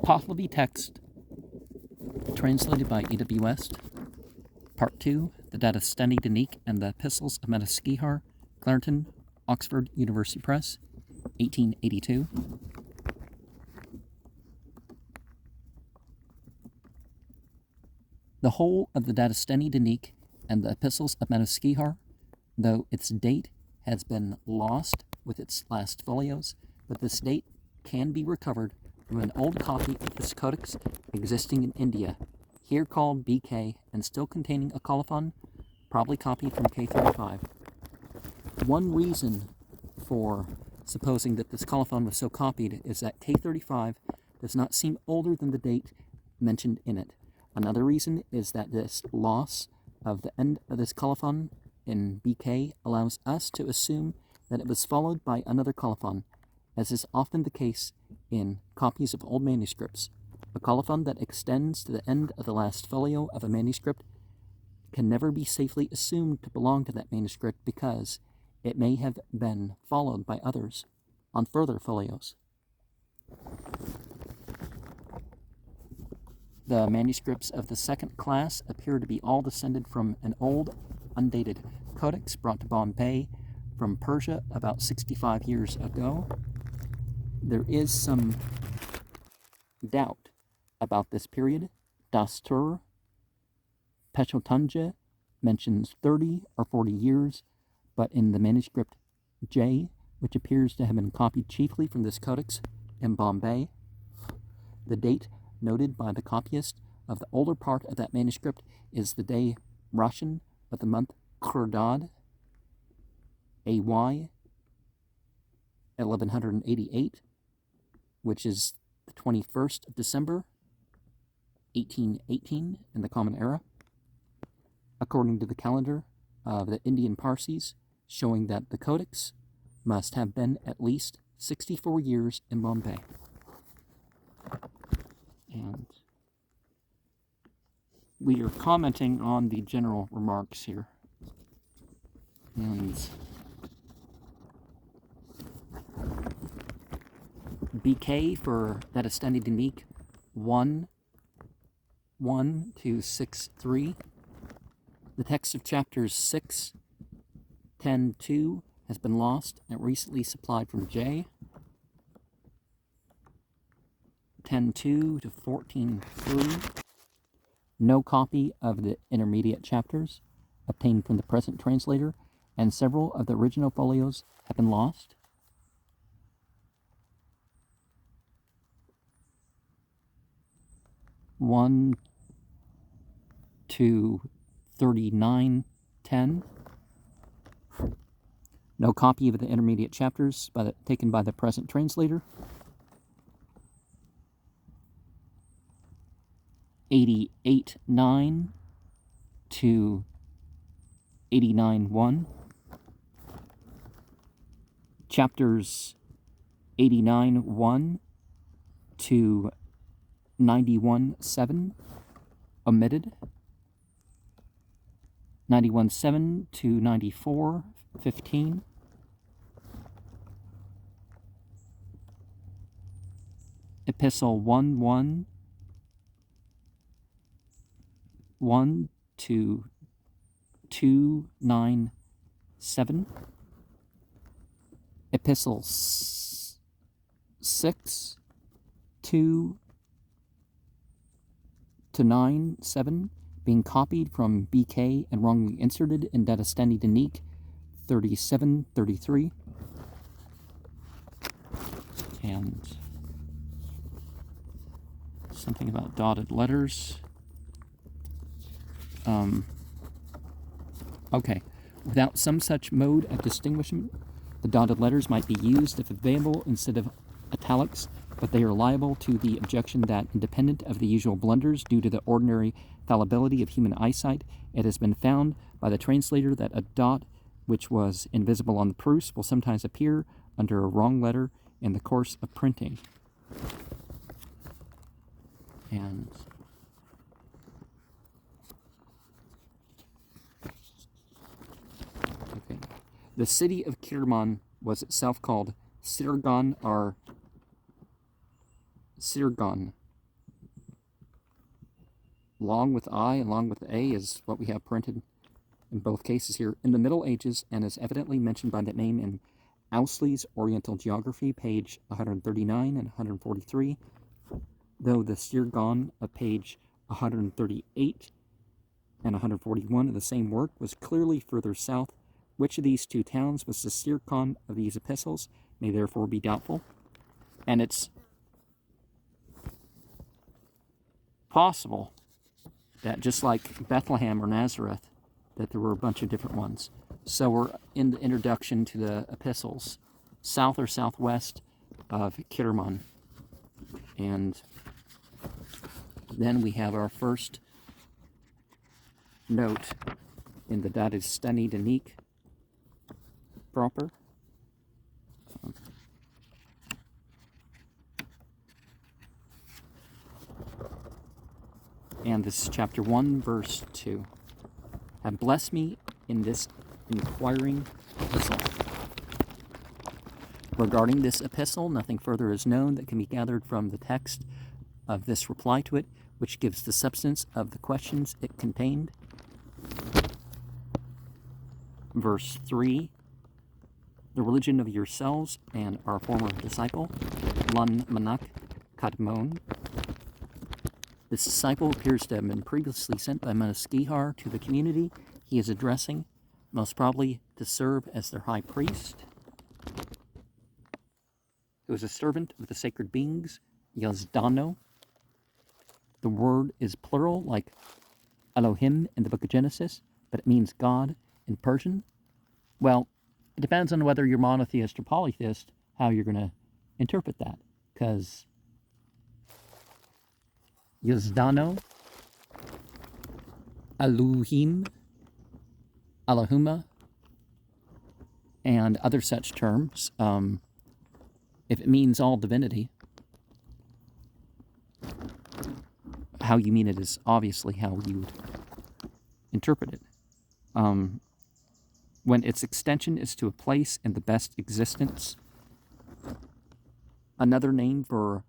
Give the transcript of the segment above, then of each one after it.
Pahlavi text, translated by E.W. West. Part 2, the Datastani Danique and the Epistles of Madaskihar, Clarendon, Oxford University Press, 1882. The whole of the Datastani Danique and the Epistles of Madaskihar, though its date has been lost with its last folios, but this date can be recovered from an old copy of this codex existing in India, here called BK and still containing a colophon, probably copied from K35. One reason for supposing that this colophon was so copied is that K35 does not seem older than the date mentioned in it. Another reason is that this loss of the end of this colophon in BK allows us to assume that it was followed by another colophon, as is often the case in copies of old manuscripts. A colophon that extends to the end of the last folio of a manuscript can never be safely assumed to belong to that manuscript because it may have been followed by others on further folios. The manuscripts of the second class appear to be all descended from an old, undated codex brought to Bombay from Persia about 65 years ago. There is some doubt about this period. Dastur Peshotanja mentions 30 or 40 years, but in the manuscript J, which appears to have been copied chiefly from this codex in Bombay, the date noted by the copyist of the older part of that manuscript is the day Roshan of the month Khordad, AY 1188, which is the 21st of December, 1818 in the Common Era, according to the calendar of the Indian Parsis, showing that the codex must have been at least 64 years in Bombay. And we are commenting on the general remarks here. And BK for Datastani Danique 1:1-6:3. The text of chapters 6:10-2 has been lost and recently supplied from J. 10:2-14:3. No copy of the intermediate chapters obtained from the present translator, and several of the original folios have been lost. One to 39:10. No copy of the intermediate chapters taken by the present translator. 88:9 to 89:1. Chapters 89:1 to 91:7 omitted. 91:7 to 94:15. Epistle 1:1 to 297. Epistle 6 2 to 9:7 being copied from BK and wrongly inserted in Datastani Danique 37:33. And something about dotted letters. Okay. Without some such mode of distinguishment, the dotted letters might be used if available instead of italics, but they are liable to the objection that, independent of the usual blunders due to the ordinary fallibility of human eyesight, it has been found by the translator that a dot which was invisible on the proofs will sometimes appear under a wrong letter in the course of printing. And okay. The city of Kirman was itself called Sirgan or Sirgon, along with I, along with A, is what we have printed in both cases here. In the Middle Ages, and is evidently mentioned by that name in Ousley's Oriental Geography, page 139 and 143, though the Sirgon of page 138 and 141 of the same work was clearly further south. Which of these two towns was the Sircon of these epistles may therefore be doubtful, and it's possible that just like Bethlehem or Nazareth, that there were a bunch of different ones. So we're in the introduction to the epistles, south or southwest of Kirman. And then we have our first note in the Dadistani Danik proper. And this is chapter 1, verse 2. Have blessed me in this inquiring epistle. Regarding this epistle, nothing further is known that can be gathered from the text of this reply to it, which gives the substance of the questions it contained. Verse 3, the religion of yourselves and our former disciple, Lun Manak Kadmon. This disciple appears to have been previously sent by Manaskhihar to the community he is addressing, most probably to serve as their high priest, who is a servant of the sacred beings, Yazdano. The word is plural, like Elohim in the book of Genesis, but it means God in Persian. Well, it depends on whether you're monotheist or polytheist, how you're going to interpret that, because Yazdano, Elohim, Allahumma, and other such terms, if it means all divinity, how you mean it is obviously how you would interpret it. When its extension is to a place in the best existence, another name for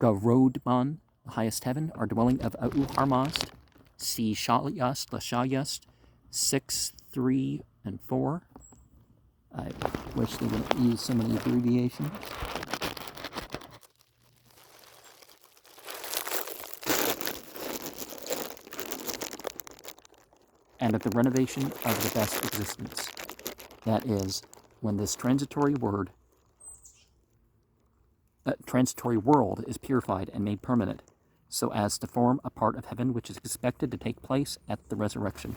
Garodman, the highest heaven, our dwelling of A'u Harmast, see Shalyast, Lashayast, 6, 3, and 4. I wish they wouldn't use so many abbreviations. And of the renovation of the best existence. That is, when this transitory world is purified and made permanent, so as to form a part of heaven which is expected to take place at the resurrection.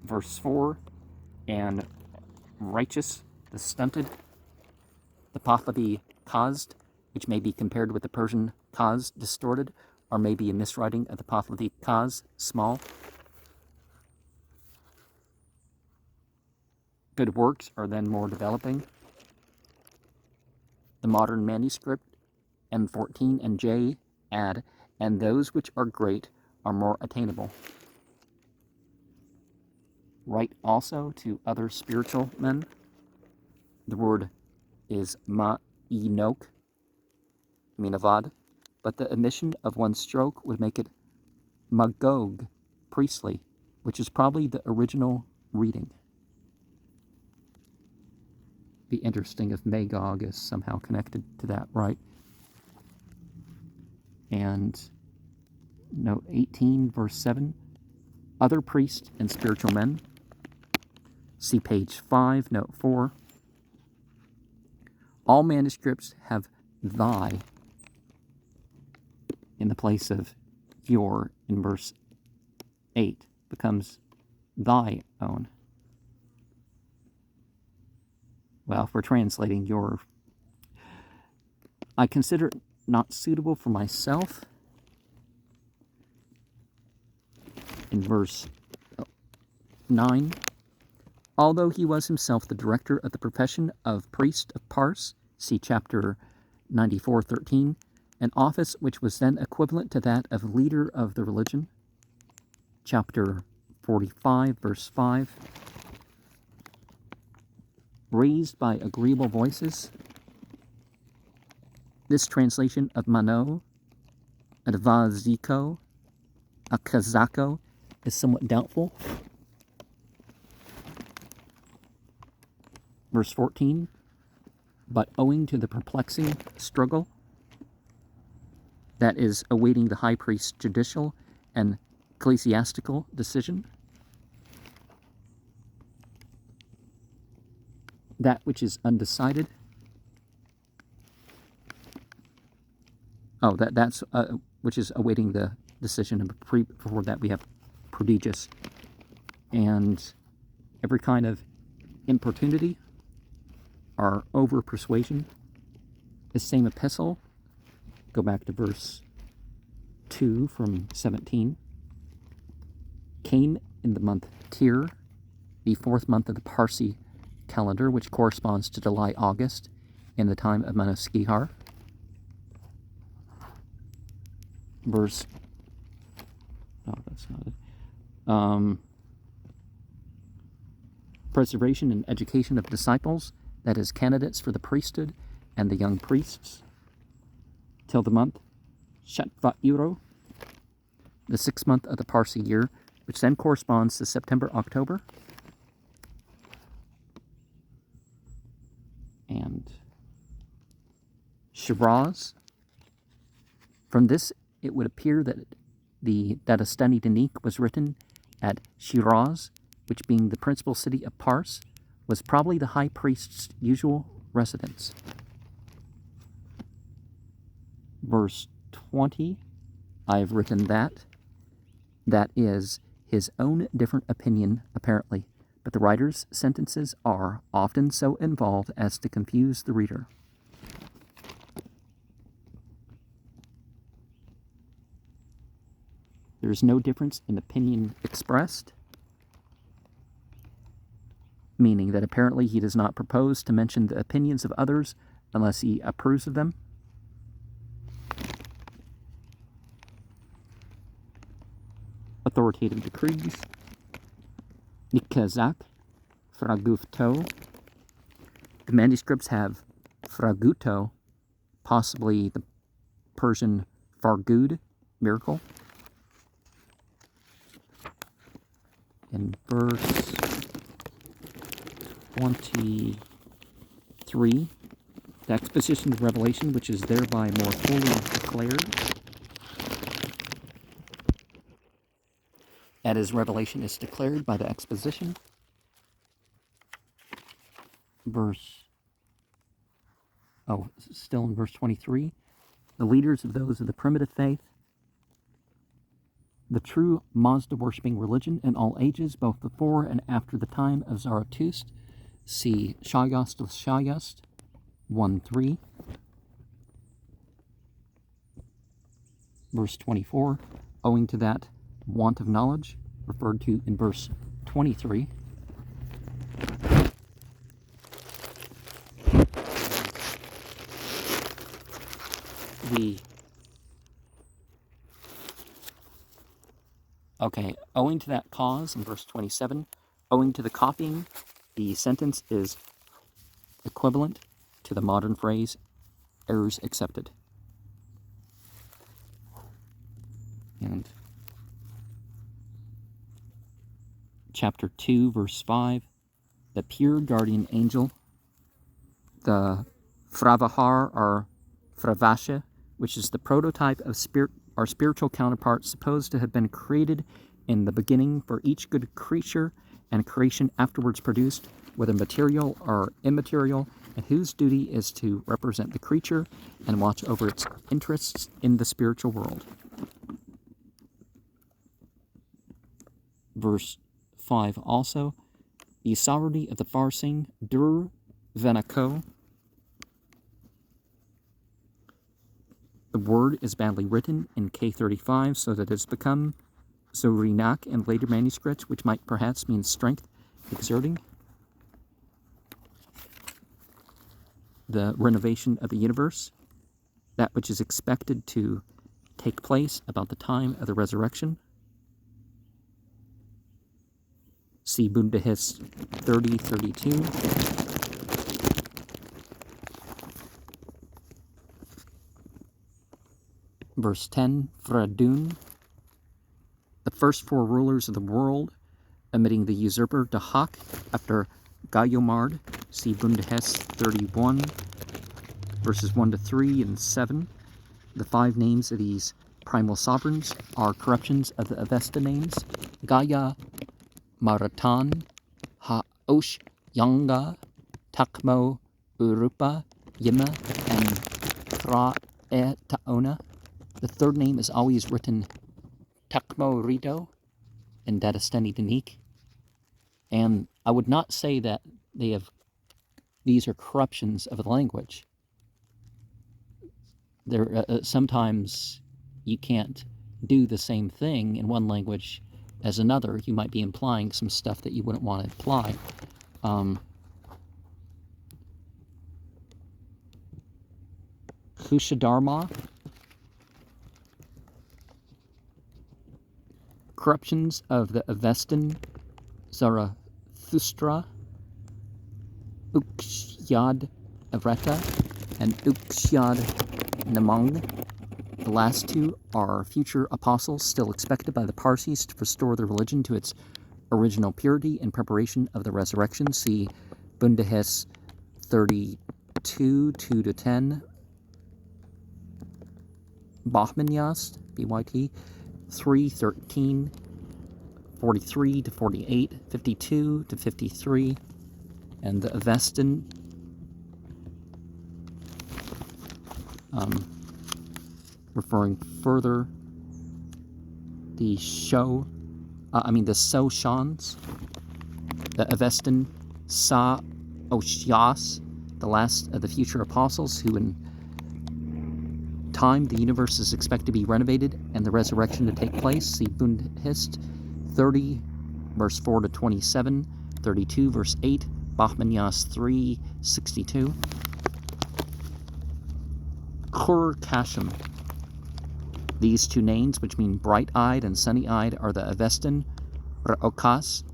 Verse 4, and righteous, the stunted, the Pahlavi caused, which may be compared with the Persian kaz, distorted, or maybe a miswriting of the Pahlavi kaz, small. Good works are then more developing. The modern manuscript, M14 and J, add, and those which are great are more attainable. Write also to other spiritual men. The word is ma'inok, minavad, but the omission of one stroke would make it magog, priestly, which is probably the original reading. Be interesting if Magog is somehow connected to that, right? And note 18, verse 7, other priests and spiritual men. See page 5, note 4. All manuscripts have thy in the place of your in verse 8. Becomes thy own. Well, if we're translating your, I consider it not suitable for myself. In verse 9, although he was himself the director of the profession of priest of Pars, see chapter 94:13, an office which was then equivalent to that of leader of the religion, chapter 45, verse 5, raised by agreeable voices. This translation of Mano Advaziko, Akazako is somewhat doubtful. Verse 14, but owing to the perplexing struggle that is awaiting the high priest's judicial and ecclesiastical decision, that which is undecided, that's which is awaiting the decision, and before that we have prodigious, and every kind of importunity or over persuasion. The same epistle, go back to verse 2 from 17, came in the month Tir, the 4th month of the Parsi calendar, which corresponds to July-August in the time of Manoskihar. Verse, that's not it. Preservation and education of disciples, that is, candidates for the priesthood and the young priests, till the month Shatvat-Uro, the 6th month of the Parsi year, which then corresponds to September-October. And Shiraz. From this, it would appear that a study Danique was written at Shiraz, which, being the principal city of Pars, was probably the high priest's usual residence. Verse 20, I have written that is his own different opinion, apparently, but the writer's sentences are often so involved as to confuse the reader. There is no difference in opinion expressed, meaning that apparently he does not propose to mention the opinions of others unless he approves of them. Authoritative decrees. Nikazak, Fragufto. The manuscripts have Fraguto, possibly the Persian Fargud, miracle. In verse 23, the exposition of Revelation, which is thereby more fully declared. That is, Revelation is declared by the exposition. Still in verse 23, the leaders of those of the primitive faith, the true Mazda-worshipping religion in all ages, both before and after the time of Zarathustra, see Shayast of Shayast 1:3. Verse 24, owing to that want of knowledge, referred to in verse 23. Owing to that cause, in verse 27, owing to the copying, the sentence is equivalent to the modern phrase, errors accepted. And chapter 2, verse 5, the pure guardian angel, the Fravahar or Fravasha, which is the prototype of our spiritual counterpart, supposed to have been created in the beginning for each good creature and creation afterwards produced, whether material or immaterial, and whose duty is to represent the creature and watch over its interests in the spiritual world. Verse 5 also, the sovereignty of the Farsing, Dur Venako. The word is badly written in K35, so that it has become Zorinak in later manuscripts, which might perhaps mean strength, exerting. The renovation of the universe, that which is expected to take place about the time of the resurrection. See Bundahis 30:32. Verse 10, Fradun, the first four rulers of the world, omitting the usurper Dahak after Gayomard, see Bundehes 31, verses 1 to 3 and 7. The five names of these primal sovereigns are corruptions of the Avesta names: Gaya, Maratan, Haosh, Yanga, Takmo, Urupa, Yima, and Kraetaona. The third name is always written Takmo Rito in Dadastani Danik. And I would not say that these are corruptions of the language. There sometimes you can't do the same thing in one language as another. You might be implying some stuff that you wouldn't want to imply. Kushadharma, corruptions of the Avestan, Zarathustra, Ukshyad Avreta, and Ukshyad Namang. The last two are future apostles still expected by the Parsis to restore the religion to its original purity in preparation of the resurrection. See Bundehes 32, 2-10, Bachmanyast, BYT, 3:13, 43-48, 52-53, and the Avestan, referring further the Soshans, the Avestan Sa Oshias, the last of the future apostles, who in time the universe is expected to be renovated and the resurrection to take place. See Bundhist 30, verse 4-27, 32, verse 8, Bachmanyas 3:62. Kur Kashem. These two names, which mean bright-eyed and sunny-eyed, are the Avestan Ra'okas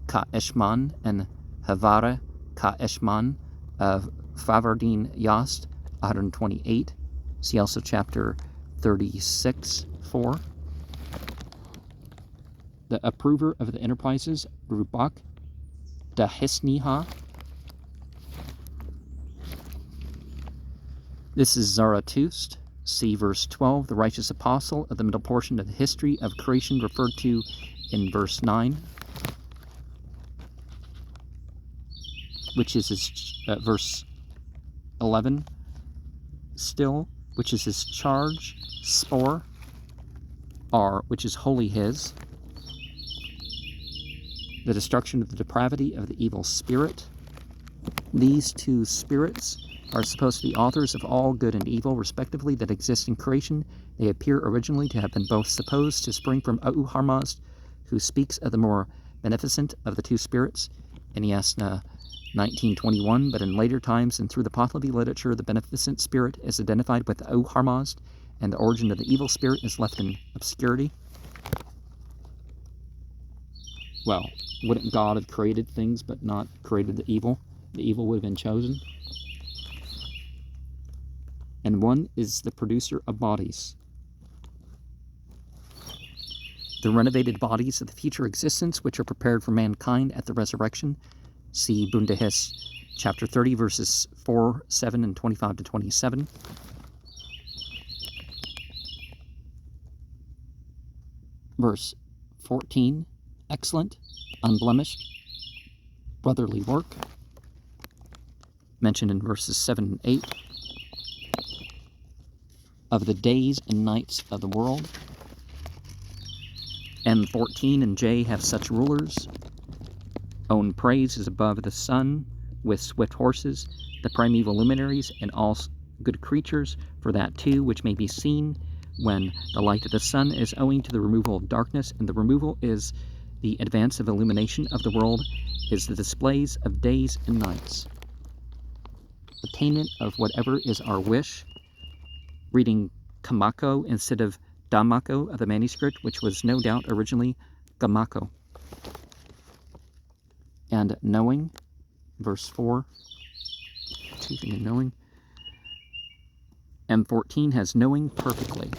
Ka-Eshman and Havara Ka-Eshman of Favardin Yast 128. See also chapter 36:4. The approver of the enterprises, Rubak Dahisniha. This is Zarathustra. See verse 12, the righteous apostle of the middle portion of the history of creation referred to in verse 9, which is his, verse 11 still, which is his charge, spore, which is wholly his, the destruction of the depravity of the evil spirit. These two spirits are supposed to be authors of all good and evil, respectively, that exist in creation. They appear originally to have been both supposed to spring from Auharmazd, who speaks of the more beneficent of the two spirits in Yasna 1921, but in later times and through the Pahlavi literature, the beneficent spirit is identified with Auharmazd, and the origin of the evil spirit is left in obscurity. Well, wouldn't God have created things but not created the evil? The evil would have been chosen. And one is the producer of bodies. The renovated bodies of the future existence, which are prepared for mankind at the resurrection. See Bundehes chapter 30, verses 4, 7, and 25-27. Verse 14, excellent, unblemished, brotherly work, mentioned in verses 7 and 8. Of the days and nights of the world. M14 and J have such rulers. Own praise is above the sun, with swift horses, the primeval luminaries, and all good creatures, for that too which may be seen when the light of the sun is owing to the removal of darkness, and the removal is the advance of illumination of the world, is the displays of days and nights. Attainment of whatever is our wish, reading Kamako instead of Damako of the manuscript, which was no doubt originally Gamako. And knowing, verse 4, achieving and knowing. M14 has knowing perfectly.